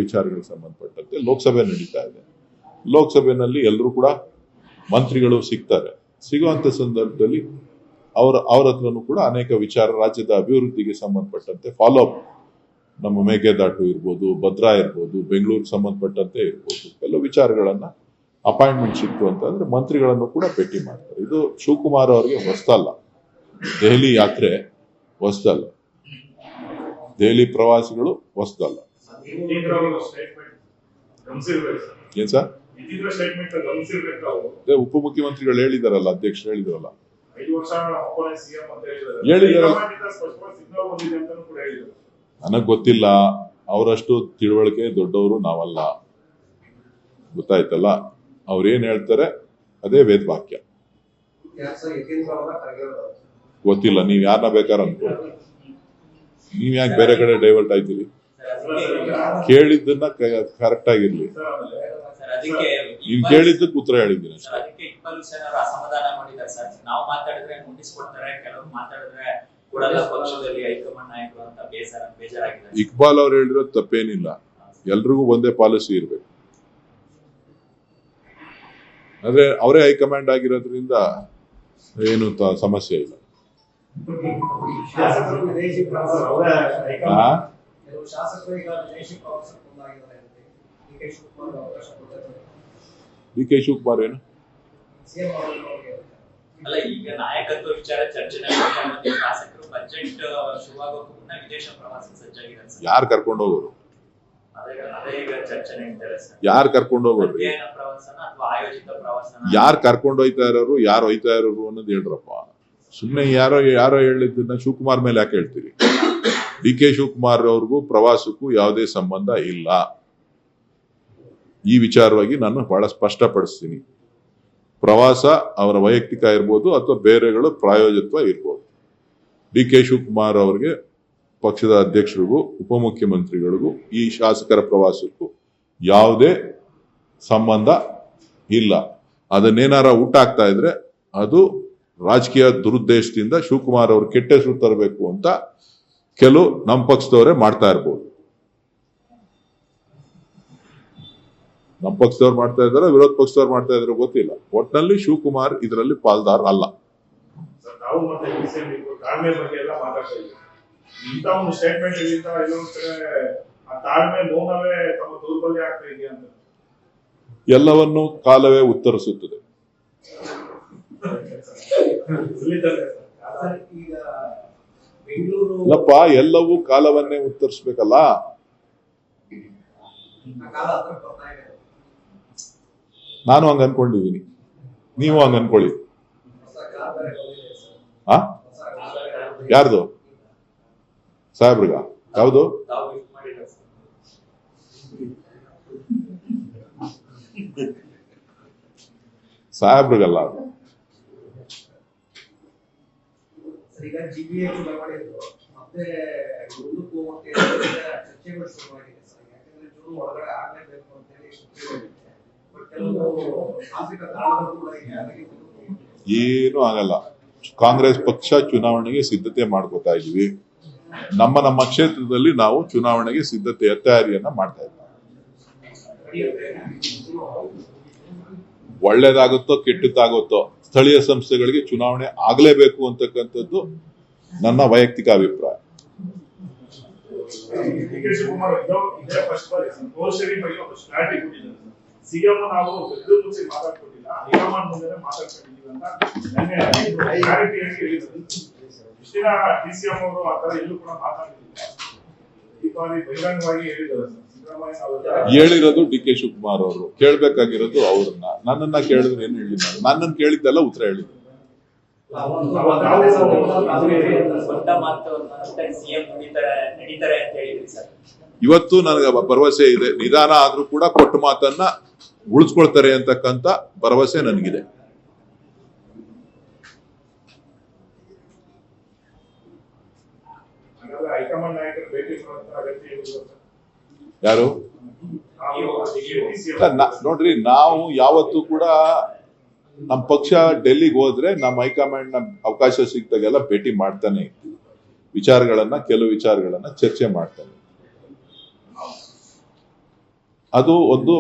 ವಿಚಾರಗಳಿಗೆ ಸಂಬಂಧಪಟ್ಟಂತೆ ಲೋಕಸಭೆ ನಡೀತಾ ಇದೆ. ಲೋಕಸಭೆಯಲ್ಲಿ ಎಲ್ಲರೂ ಕೂಡ ಮಂತ್ರಿಗಳು ಸಿಗ್ತಾರೆ. ಸಿಗುವಂತ ಸಂದರ್ಭದಲ್ಲಿ ಅವ್ರ ಹತ್ರನೂ ಕೂಡ ಅನೇಕ ವಿಚಾರ, ರಾಜ್ಯದ ಅಭಿವೃದ್ಧಿಗೆ ಸಂಬಂಧಪಟ್ಟಂತೆ ಫಾಲೋ ಅಪ್, ನಮ್ಮ ಮೇಕೆದಾಟು ಇರ್ಬೋದು, ಭದ್ರಾ ಇರ್ಬೋದು, ಬೆಂಗಳೂರಿಗೆ ಸಂಬಂಧಪಟ್ಟಂತೆ ಇರ್ಬೋದು, ಕೆಲವು ವಿಚಾರಗಳನ್ನ ಅಪಾಯಿಂಟ್ಮೆಂಟ್ ಸಿಕ್ತು ಅಂತಂದ್ರೆ ಮಂತ್ರಿಗಳನ್ನು ಕೂಡ ಭೇಟಿ ಮಾಡ್ತಾರೆ. ಇದು ಶಿವಕುಮಾರ್ ಅವರಿಗೆ ಹೊಸದಲ್ಲ. ದೆಹಲಿ ಯಾತ್ರೆ ಹೊಸದಲ್ಲ, ದೆಹಲಿ ಪ್ರವಾಸಿಗಳು ಹೊಸದಲ್ಲ. ಏನ್ ಸರ್? ಉಪಮುಖ್ಯಮಂತ್ರಿಗಳು ಹೇಳಿದಾರಲ್ಲ, ಅಧ್ಯಕ್ಷರು ಹೇಳಿದಾರಲ್ಲ, ನನಗ್ ಗೊತ್ತಿಲ್ಲ. ಅವರಷ್ಟು ತಿಳುವಳಿಕೆ ದೊಡ್ಡವರು ನಾವಲ್ಲ, ಗೊತ್ತಾಯ್ತಲ್ಲ. ಅವ್ರೇನ್ ಹೇಳ್ತಾರೆ ಅದೇ ವೇದ ವಾಕ್ಯ. ಗೊತ್ತಿಲ್ಲ, ನೀವ್ ಯಾರನ್ನ ಬೇಕಾದ್ರೆ ಅನ್ಕೊಳ್ಳಿ. ನೀವ್ ಯಾಕೆ ಬೇರೆ ಕಡೆ ಡೈವರ್ಟ್ ಆಯ್ತೀರಿ? ಕೇಳಿದ್ದನ್ನ ಕರೆಕ್ಟ್ ಆಗಿರ್ಲಿ. ನೀವ್ ಕೇಳಿದ್ದಕ್ಕೆ ಉತ್ತರ ಹೇಳಿದ್ದೀನಿ ಅಷ್ಟೇ. ಇಕ್ಬಾಲ್ ಅವ್ರು ಹೇಳಿರೋದು ತಪ್ಪೇನಿಲ್ಲ. ಎಲ್ರಿಗೂ ಒಂದೇ ಪಾಲಿಸಿ ಇರ್ಬೇಕು. ಅಂದ್ರೆ ಅವರೇ ಹೈಕಮಾಂಡ್ ಆಗಿರೋದ್ರಿಂದ ಏನು ಸಮಸ್ಯೆ ಇಲ್ಲ. ಡಿ ಕೆ ಶಿವಕುಮಾರ್ ಏನು ಅಲ್ಲ, ಈಗ ನಾಯಕತ್ವ ವಿಚಾರ ಚರ್ಚೆ ಶಾಸಕರು ಬಜೆಟ್ ಶುರುವಾಗೋಕ್ಕೂ ಮುನ್ನ ವಿದೇಶ ಪ್ರವಾಸ ಸಜ್ಜಾಗಿದ್ದಾರೆ. ಯಾರು ಕರ್ಕೊಂಡು ಹೋಗೋರು? ಯಾರು ಕರ್ಕೊಂಡು ಹೋಗೋರು? ಯಾರು ಕರ್ಕೊಂಡು ಹೋಯ್ತಾ ಇರೋರು, ಯಾರು ಹೋಯ್ತಾ ಇರೋರು ಅನ್ನೋದು ಹೇಳ್ರಪ್ಪ. ಸುಮ್ನೆ ಯಾರೋ ಹೇಳಿದ್ದನ್ನ ಶಿವಕುಮಾರ್ ಮೇಲೆ ಯಾಕೆ ಹೇಳ್ತೀರಿ? ಡಿ ಕೆ ಶಿವಕುಮಾರ್ ಅವ್ರಿಗೂ ಪ್ರವಾಸಕ್ಕೂ ಯಾವುದೇ ಸಂಬಂಧ ಇಲ್ಲ. ಈ ವಿಚಾರವಾಗಿ ನಾನು ಬಹಳ ಸ್ಪಷ್ಟಪಡಿಸ್ತೀನಿ. ಪ್ರವಾಸ ಅವರ ವೈಯಕ್ತಿಕ ಇರ್ಬೋದು ಅಥವಾ ಬೇರೆಗಳು ಪ್ರಾಯೋಜಕತ್ವ ಇರ್ಬೋದು. ಡಿ ಕೆ ಶಿವಕುಮಾರ್ ಅವರಿಗೆ, ಪಕ್ಷದ ಅಧ್ಯಕ್ಷರಿಗೂ ಉಪಮುಖ್ಯಮಂತ್ರಿಗಳಿಗೂ ಈ ಶಾಸಕರ ಪ್ರವಾಸಕ್ಕೂ ಯಾವುದೇ ಸಂಬಂಧ ಇಲ್ಲ. ಅದನ್ನೇನಾರ ಊಟ ಆಗ್ತಾ ಇದ್ರೆ ಅದು ರಾಜಕೀಯ ದುರುದ್ದೇಶದಿಂದ ಶಿವಕುಮಾರ್ ಅವರು ಕೆಟ್ಟ ಹೆಸರು ತರಬೇಕು ಅಂತ ಕೆಲವು ನಮ್ಮ ಪಕ್ಷದವರೇ ಮಾಡ್ತಾ ಇರ್ಬೋದು. ನಮ್ಮ ಪಕ್ಷದವ್ರು ಮಾಡ್ತಾ ಇದಾರೆ, ವಿರೋಧ ಪಕ್ಷದವ್ರು ಮಾಡ್ತಾ ಇದ್ರೆ ಗೊತ್ತಿಲ್ಲ. ಒಟ್ಟಿನಲ್ಲಿ ಶಿವಕುಮಾರ್ ಇದರಲ್ಲಿ ಪಾಲ್ದಾರ್ ಅಲ್ಲ. ಎಲ್ಲವನ್ನು ಕಾಲವೇ ಉತ್ತರಿಸುತ್ತದೆ. ಅಲ್ಲಪ್ಪ, ಎಲ್ಲವೂ ಕಾಲವನ್ನೇ ಉತ್ತರಿಸ್ಬೇಕಲ್ಲ. ನಾನು ಹಂಗ ಅನ್ಕೊಂಡಿದ್ದೀನಿ, ನೀವು ಹಂಗ ಅನ್ಕೊಳ್ಳಿ. ಯಾರ್ದು? ಸಾಹೇಬ್ರಿಗ? ಯಾವುದು? ಸಾಹೇಬ್ರಿಗಲ್ಲ ಅದು. ಏನು ಆಗಲ್ಲ. ಕಾಂಗ್ರೆಸ್ ಪಕ್ಷ ಚುನಾವಣೆಗೆ ಸಿದ್ಧತೆ ಮಾಡ್ಕೋತಾ ಇದೀವಿ. ನಮ್ಮ ಕ್ಷೇತ್ರದಲ್ಲಿ ನಾವು ಚುನಾವಣೆಗೆ ಸಿದ್ಧತೆಯ ತಯಾರಿಯನ್ನ ಮಾಡ್ತಾ ಇದ್ದೀವಿ. ಒಳ್ಳೇದಾಗುತ್ತೋ ಕೆಟ್ಟದ್ದಾಗುತ್ತೋ ಸ್ಥಳೀಯ ಸಂಸ್ಥೆಗಳಿಗೆ ಚುನಾವಣೆ ಆಗ್ಲೇಬೇಕು ಅಂತಕ್ಕಂಥದ್ದು ನನ್ನ ವೈಯಕ್ತಿಕ ಅಭಿಪ್ರಾಯ. ಹೇಳಿರೋದು ಡಿ ಕೆ ಶಿವಕುಮಾರ್ ಅವರು, ಕೇಳ್ಬೇಕಾಗಿರೋದು ಅವ್ರನ್ನ. ನನ್ನನ್ನ ಕೇಳಿದ್ರೆ ಏನು ಹೇಳಿಲ್ಲ, ನನ್ನನ್ನು ಕೇಳಿದ್ದೆಲ್ಲ ಉತ್ತರ ಹೇಳಿದ್ರು. ಇವತ್ತು ನನಗೆ ಭರವಸೆ ಇದೆ, ನಿಧಾನ ಆದ್ರೂ ಕೂಡ ಕೊಟ್ಟ ಮಾತನ್ನ ಉಳಿಸ್ಕೊಳ್ತಾರೆ ಅಂತಕ್ಕಂಥ ಭರವಸೆ ನನಗಿದೆ. ಯಾರು ನೋಡ್ರಿ, ನಾವು ಯಾವತ್ತೂ ಕೂಡ ನಮ್ಮ ಪಕ್ಷ ಡೆಲ್ಲಿಗೆ ಹೋದ್ರೆ ನಮ್ಮ ಹೈಕಮಾಂಡ್ ನ ಅವಕಾಶ ಸಿಕ್ತಾಗೆಲ್ಲ ಭೇಟಿ ಮಾಡ್ತಾನೆ ಇರ್ತೀವಿ. ಕೆಲವು ವಿಚಾರಗಳನ್ನ ಚರ್ಚೆ ಮಾಡ್ತಾನೆ. ಅದು ಒಂದು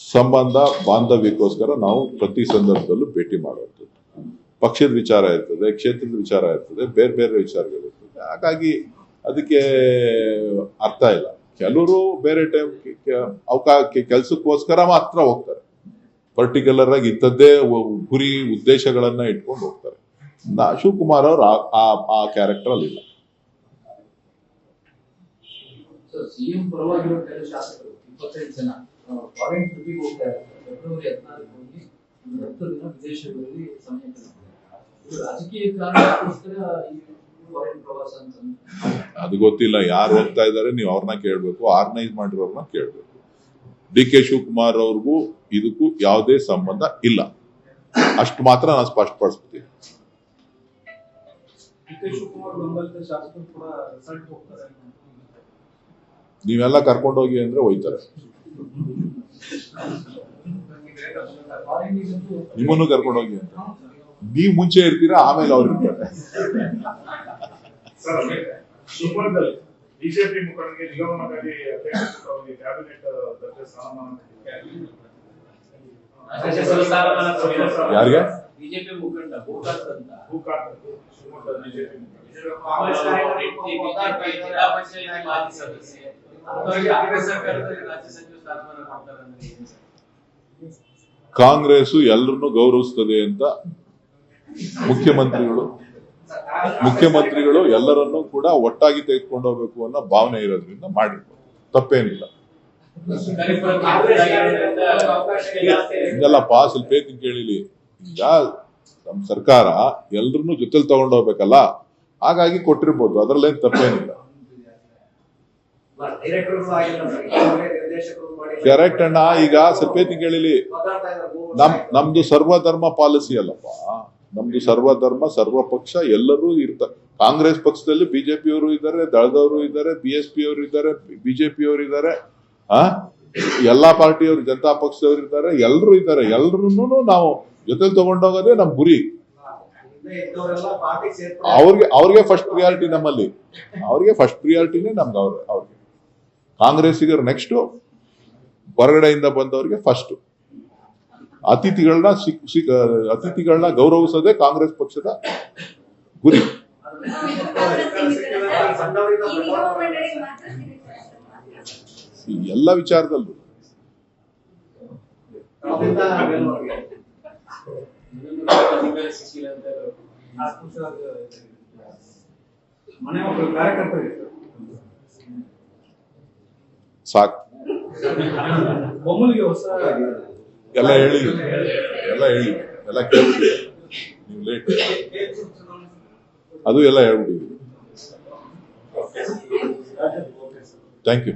ಸಂಬಂಧ ಬಾಂಧವ್ಯಕ್ಕೋಸ್ಕರ ನಾವು ಪ್ರತಿ ಸಂದರ್ಭದಲ್ಲೂ ಭೇಟಿ ಮಾಡುವಂಥದ್ದು. ಪಕ್ಷದ ವಿಚಾರ ಇರ್ತದೆ, ಕ್ಷೇತ್ರದ ವಿಚಾರ ಇರ್ತದೆ, ಬೇರೆ ಬೇರೆ ವಿಚಾರಗಳಿರ್ತದೆ. ಹಾಗಾಗಿ ಅದಕ್ಕೆ ಅರ್ಥ ಇಲ್ಲ. ಕೆಲವರು ಬೇರೆ ಟೈಮ್ ಕೆಲಸಕ್ಕೋಸ್ಕರ ಮಾತ್ರ ಹೋಗ್ತಾರೆ, ಪರ್ಟಿಕ್ಯುಲರ್ ಆಗಿ ಇಂಥದ್ದೇ ಗುರಿ ಉದ್ದೇಶಗಳನ್ನ ಇಟ್ಕೊಂಡು ಹೋಗ್ತಾರೆ. ಶಿವಕುಮಾರ್ ಅವರು ಆ ಕ್ಯಾರೆಕ್ಟರ್ ಅಲ್ಲಿ ಇಲ್ಲ. ಸಿಎಂ ಪರವಾಗಿರೋ ಕೆಲ ಶಾಸಕರು 25 ಜನ ಫಾರಿನ್ ಟ್ರಿಪ್ಪಿಗೆ ಹೋಗ್ತಾ ಇದ್ದಾರೆ. ಫೆಬ್ರವರಿ 14 ಹೋಗಿ 10 ದಿನ ವಿದೇಶಗಳಲ್ಲಿ ಸಮಯ ಕಳೆದಿದ್ದಾರೆ. ಇದು ರಾಜಕೀಯ ಕಾರಣಕ್ಕೋಸ್ಕರ ಈ ಫಾರಿನ್ ಪ್ರವಾಸ ಅಂತ ಅದು ಗೊತ್ತಿಲ್ಲ. ಯಾರು ಹೋಗ್ತಾ ಇದ್ದಾರೆ ನೀವು ಅವ್ರನ್ನ ಕೇಳಬೇಕು, ಆರ್ಗನೈಸ್ ಮಾಡಿರೋರ್ನ ಕೇಳಬೇಕು. ಡಿ.ಕೆ. ಶಿವಕುಮಾರ್ ಅವ್ರಿಗೂ ಇದಕ್ಕೂ ಯಾವುದೇ ಸಂಬಂಧ ಇಲ್ಲ, ಅಷ್ಟು ಮಾತ್ರ ನಾನು ಸ್ಪಷ್ಟಪಡಿಸ್ತೀನಿ. ಡಿ.ಕೆ. ಶಿವಕುಮಾರ್ ಬೆಂಬಲಿತ ಶಾಸಕರು ಕೂಡ ರಿಸಲ್ಟ್ ಹೋಗ್ತಾರೆ. ನೀವೆಲ್ಲ ಕರ್ಕೊಂಡೋಗಿ ಅಂದ್ರೆ ಹೋಯ್ತಾರೆ. ನಿಮ್ಮನ್ನು ಕರ್ಕೊಂಡೋಗಿ ಅಂತ ನೀವು ಮುಂಚೆ ಇರ್ತೀರಾ, ಆಮೇಲೆ ಅವ್ರು ಇರ್ತಾರೆ. ಶಿವಮೊಗ್ಗದಲ್ಲಿ ಬಿಜೆಪಿ ಮುಖಂಡರಿಗೆ ನಿಗಮನಕಾರಿ ಕ್ಯಾಬಿನೆಟ್ ದರ್ಜೆ ಸ್ಥಾನಮಾನ ಯಾರಿಗೆ? ಬಿಜೆಪಿ ಮುಖಂಡ ಭೂಕಾಂತ್ ಅಂತ ಶಿವಮೊಗ್ಗದ ಬಿಜೆಪಿ ಜಿಲ್ಲಾ ಪಂಚಾಯತ್ ಮಾಜಿ ಸದಸ್ಯ ಕಾಂಗ್ರೆಸ್ ಸರ್ಕಾರದಲ್ಲಿ ರಾಜ್ಯ ಸಚಿವ ಸ್ಥಾನಮಾನ ಮಾಡ್ತಾರೆ ಅಂದ್ರೆ ಕಾಂಗ್ರೆಸ್ ಎಲ್ಲರನ್ನು ಗೌರವಿಸ್ತದೆ ಅಂತ ಮುಖ್ಯಮಂತ್ರಿಗಳು ಎಲ್ಲರನ್ನೂ ಕೂಡ ಒಟ್ಟಾಗಿ ತೆಗೆದುಕೊಂಡು ಹೋಗ್ಬೇಕು ಅನ್ನೋ ಭಾವನೆ ಇರೋದ್ರಿಂದ ಮಾಡಿರ್ಬೋದು, ತಪ್ಪೇನಿಲ್ಲ. ಹಿಂಗಲ್ಲಪ್ಪ, ಸ್ವಲ್ಪ ಕೇಳಿಲಿ. ಈಗ ನಮ್ಮ ಸರ್ಕಾರ ಎಲ್ಲರನ್ನೂ ಜೊತೆಲಿ ತಗೊಂಡು ಹೋಗ್ಬೇಕಲ್ಲ, ಹಾಗಾಗಿ ಕೊಟ್ಟಿರ್ಬೋದು, ಅದ್ರಲ್ಲೇನು ತಪ್ಪೇನಿಲ್ಲ. ಕರೆಕ್ಟ್ ಅಣ್ಣ. ಈಗ ಸ್ವಲ್ಪ ಕೇಳಿಲಿ, ನಮ್ದು ಸರ್ವಧರ್ಮ ಪಾಲಿಸಿ ಅಲ್ಲಪ್ಪ. ನಮ್ದು ಸರ್ವಧರ್ಮ ಸರ್ವಪಕ್ಷ ಎಲ್ಲರೂ ಇರ್ತಾರೆ. ಕಾಂಗ್ರೆಸ್ ಪಕ್ಷದಲ್ಲಿ ಬಿಜೆಪಿಯವರು ಇದ್ದಾರೆ, ದಳದವರು ಇದ್ದಾರೆ, BSP ಅವರು ಇದ್ದಾರೆ, ಬಿಜೆಪಿ ಅವರು ಇದ್ದಾರೆ, ಎಲ್ಲಾ ಪಾರ್ಟಿಯವರು, ಜನತಾ ಪಕ್ಷದವರು ಇದ್ದಾರೆ, ಎಲ್ಲರೂ ಇದ್ದಾರೆ. ಎಲ್ಲರನ್ನೂ ನಾವು ಜೊತೆಲಿ ತಗೊಂಡೋಗೋದೇ ನಮ್ ಗುರಿ. ಅವ್ರಿಗೆ ಫಸ್ಟ್ ಪ್ರಿಯಾರಿಟಿ ನಮ್ಮಲ್ಲಿ, ಅವ್ರಿಗೆ ಫಸ್ಟ್ ಪ್ರಿಯಾರಿಟಿನೇ ನಮ್ಗೆ. ಅವ್ರಿಗೆ ಕಾಂಗ್ರೆಸ್ಸಿಗರು ನೆಕ್ಸ್ಟ್, ಹೊರಗಡೆಯಿಂದ ಬಂದವರಿಗೆ ಫಸ್ಟ್. ಅತಿಥಿಗಳನ್ನ ಗೌರವಿಸೋದೇ ಕಾಂಗ್ರೆಸ್ ಪಕ್ಷದ ಗುರಿ. ಎಲ್ಲ ವಿಚಾರದಲ್ಲೂ ಸಾಕು. ಎಲ್ಲ ಹೇಳಿ ಎಲ್ಲ ಕೇಳ್ಬಿಡಿ. ನೀವು ಲೇಟ್ ಅದು ಎಲ್ಲ ಹೇಳ್ಬಿಡಿ. Thank you.